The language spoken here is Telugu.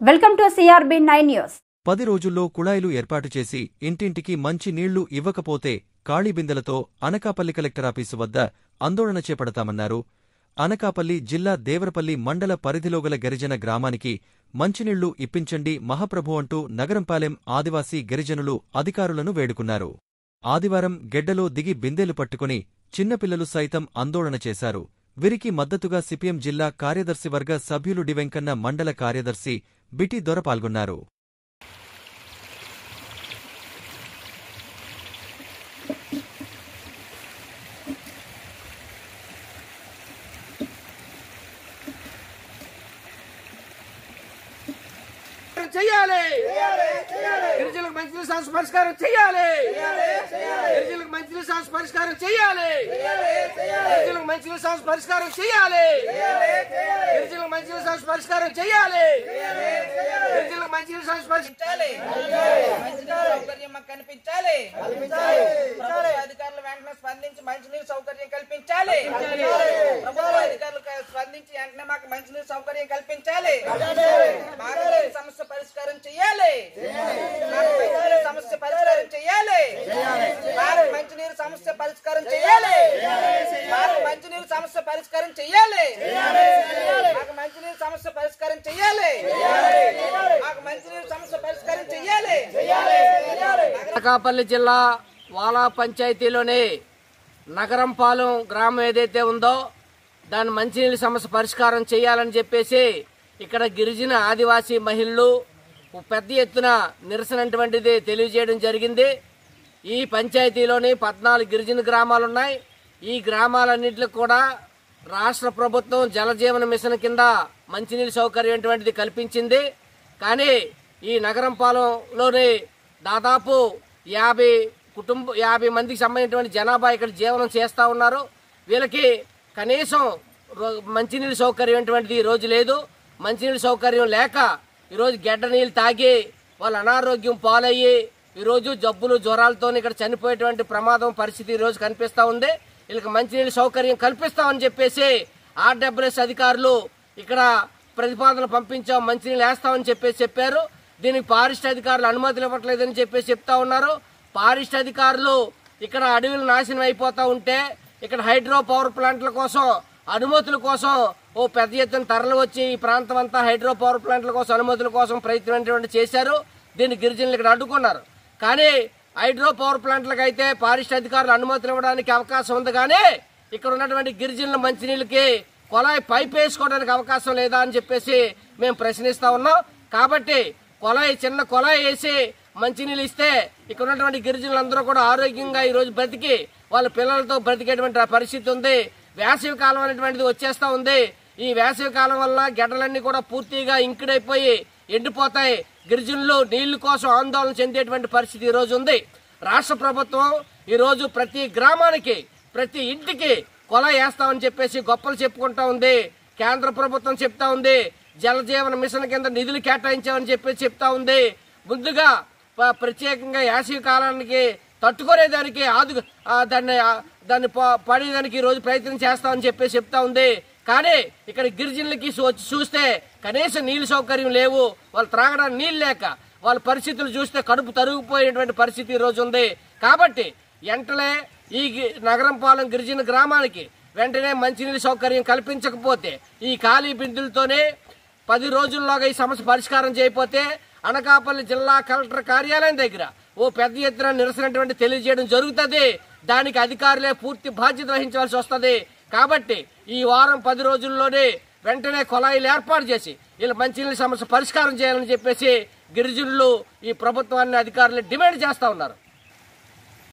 Welcome to CRB9 news. 10 రోజుల్లో కుళాయిలు ఏర్పాటు చేసి ఇంటింటికి మంచి నీళ్లు ఇవ్వకపోతే ఖాళీ బిందెలతో అనకాపల్లి కలెక్టర్ ఆఫీసు వద్ద ఆందోళన చేపడతామన్నారు. అనకాపల్లి జిల్లా దేవరపల్లి మండల పరిధిలోగల గిరిజన గ్రామానికి మంచినీళ్లు ఇప్పించండి మహాప్రభు అంటూ నగరంపాలెం ఆదివాసీ గిరిజనులు అధికారులను వేడుకున్నారు. ఆదివారం గెడ్డలో దిగి బిందెలు పట్టుకుని చిన్నపిల్లలు సైతం ఆందోళన చేశారు. వీరికి మద్దతుగా సిపిఎం జిల్లా కార్యదర్శి వర్గ సభ్యులు డి వెంకన్న, మండల కార్యదర్శి బిటి దొర పాల్గొన్నారు. గిరిజనులకు మంచి సమస్య పరిష్కారం చేయాలి. గిరిజనులకు మంచి సమస్య పరిష్కారం చేయాలి. గిరిజనులకు మంచి సమస్య పరిష్కారం చేయాలి. గిరిజనులకు మంచి సమస్య పరిష్కారం చేయాలి. గిరిజనులకు మంచి సమస్య పరిష్కారం కల్పించాలి. ప్రభుత్వ అధికారులు వెంటనే స్పందించి మంచినీరు సౌకర్యం కల్పించాలి. ప్రభుత్వ అధికారులు స్పందించి వెంటనే మాకు మంచినీరు సౌకర్యం కల్పించాలి. సమస్య పరిష్కారం చేయాలి. సమస్య పరిష్కారం చేయాలి. మంచినీరు సమస్య పరిష్కారం చేయాలి. మంచినీరు సమస్య పరిష్కారం చేయాలి. మాకు మంచినీరు సమస్య పరిష్కారం చేయాలి. మాకు మంచినీరు సమస్య పరిష్కారం చేయాలి. అనకాపల్లి జిల్లా వాలా పంచాయతీలోని నగరంపాలెం గ్రామం ఏదైతే ఉందో దాని మంచినీళ్ళ సమస్య పరిష్కారం చేయాలని చెప్పేసి ఇక్కడ గిరిజన ఆదివాసీ మహిళలు పెద్ద ఎత్తున నిరసనటువంటిది తెలియజేయడం జరిగింది. ఈ పంచాయతీలోని 14 గిరిజన గ్రామాలున్నాయి. ఈ గ్రామాలన్నింటికి కూడా రాష్ట్ర ప్రభుత్వం జలజీవన మిషన్ కింద మంచినీళ్ళ సౌకర్యం అటువంటిది కల్పించింది. కానీ ఈ నగరంపాలెంలోని దాదాపు 50 మందికి సంబంధించినటువంటి జనాభా ఇక్కడ జీవనం చేస్తూ ఉన్నారు. వీళ్ళకి కనీసం మంచినీళ్ళ సౌకర్యం అటువంటిది ఈరోజు లేదు. మంచినీళ్ళ సౌకర్యం లేక ఈరోజు గెడ్డ నీళ్ళు తాగి వాళ్ళు అనారోగ్యం పాలయ్యి ఈరోజు జబ్బులు జ్వరాలతో ఇక్కడ చనిపోయేటువంటి ప్రమాదం పరిస్థితి ఈరోజు కనిపిస్తూ ఉంది. వీళ్ళకి మంచినీళ్ళ సౌకర్యం కల్పిస్తామని చెప్పేసి RWS అధికారులు ఇక్కడ ప్రతిపాదనలు పంపించాం, మంచినీళ్ళు వేస్తామని చెప్పేసి చెప్పారు. దీనికి ఫారెస్ట్ అధికారులు అనుమతులు ఇవ్వట్లేదని చెప్పేసి చెప్తా ఉన్నారు. ఫారెస్ట్ అధికారులు ఇక్కడ అడవులు నాశనం అయిపోతూ ఉంటే ఇక్కడ హైడ్రో పవర్ ప్లాంట్ల కోసం అనుమతుల కోసం ఓ పెద్ద ఎత్తున తరలి వచ్చి ఈ ప్రాంతం అంతా హైడ్రో పవర్ ప్లాంట్ల కోసం అనుమతుల కోసం ప్రయత్నం చేశారు. దీన్ని గిరిజనులు ఇక్కడ అడ్డుకున్నారు. కానీ హైడ్రో పవర్ ప్లాంట్లకు అయితే ఫారెస్ట్ అధికారులు అనుమతులు ఇవ్వడానికి అవకాశం ఉంది. కానీ ఇక్కడ ఉన్నటువంటి గిరిజనుల మంచినీళ్ళకి కొలాయి పైప్ వేసుకోవడానికి అవకాశం లేదా అని చెప్పేసి మేము ప్రశ్నిస్తా ఉన్నాం. కాబట్టి చిన్న కొలాయి వేసి మంచినీళ్ళు ఇస్తే ఇక్కడ ఉన్నటువంటి గిరిజనులందరూ కూడా ఆరోగ్యంగా ఈరోజు బ్రతికి వాళ్ళ పిల్లలతో బ్రతికేటువంటి పరిస్థితి ఉంది. వేసవి కాలం అనేటువంటిది వచ్చేస్తా ఉంది. ఈ వేసవి కాలం వల్ల గెడ్డలన్నీ కూడా పూర్తిగా ఇంకిడైపోయి ఎండిపోతాయి. గిరిజనులు నీళ్ల కోసం ఆందోళన చెందేటువంటి పరిస్థితి ఈ రోజు ఉంది. రాష్ట్ర ప్రభుత్వం ఈరోజు ప్రతి గ్రామానికి ప్రతి ఇంటికి కొలాయి వేస్తామని చెప్పేసి గొప్పలు చెప్పుకుంటా ఉంది. కేంద్ర ప్రభుత్వం చెప్తా ఉంది జలజీవన మిషన్ కింద నిధులు కేటాయించామని చెప్పేసి చెప్తా ఉంది. ముందుగా ప్రత్యేకంగా వేసవి కాలానికి తట్టుకునేదానికి దాన్ని పడేదానికి ఈ రోజు ప్రయత్నం చేస్తామని చెప్పేసి చెప్తా ఉంది. కానీ ఇక్కడ గిరిజనులకి వచ్చి చూస్తే కనీసం నీళ్ళ సౌకర్యం లేవు. వాళ్ళు త్రాగడానికి నీళ్ళు లేక వాళ్ళ పరిస్థితులు చూస్తే కడుపు తరుగుపోయేటువంటి పరిస్థితి ఈ రోజు ఉంది. కాబట్టి వెంటనే ఈ నగరంపాలెం గిరిజన గ్రామానికి వెంటనే మంచినీళ్ళ సౌకర్యం కల్పించకపోతే ఈ ఖాళీ బిందులతోనే 10 రోజుల్లోగా ఈ సమస్య పరిష్కారం చేయకపోతే అనకాపల్లి జిల్లా కలెక్టర్ కార్యాలయం దగ్గర ఓ పెద్ద ఎత్తున నిరసన తెలియజేయడం జరుగుతుంది. దానికి అధికారులే పూర్తి బాధ్యత వహించవలసి వస్తుంది. కాబట్టి ఈ వారం 10 రోజుల్లోనే వెంటనే కొలాయిలు ఏర్పాటు చేసి వీళ్ళ మంచినీళ్ళ సమస్య పరిష్కారం చేయాలని చెప్పేసి గిరిజనులు ఈ ప్రభుత్వాన్ని అధికారులు డిమాండ్ చేస్తా ఉన్నారు.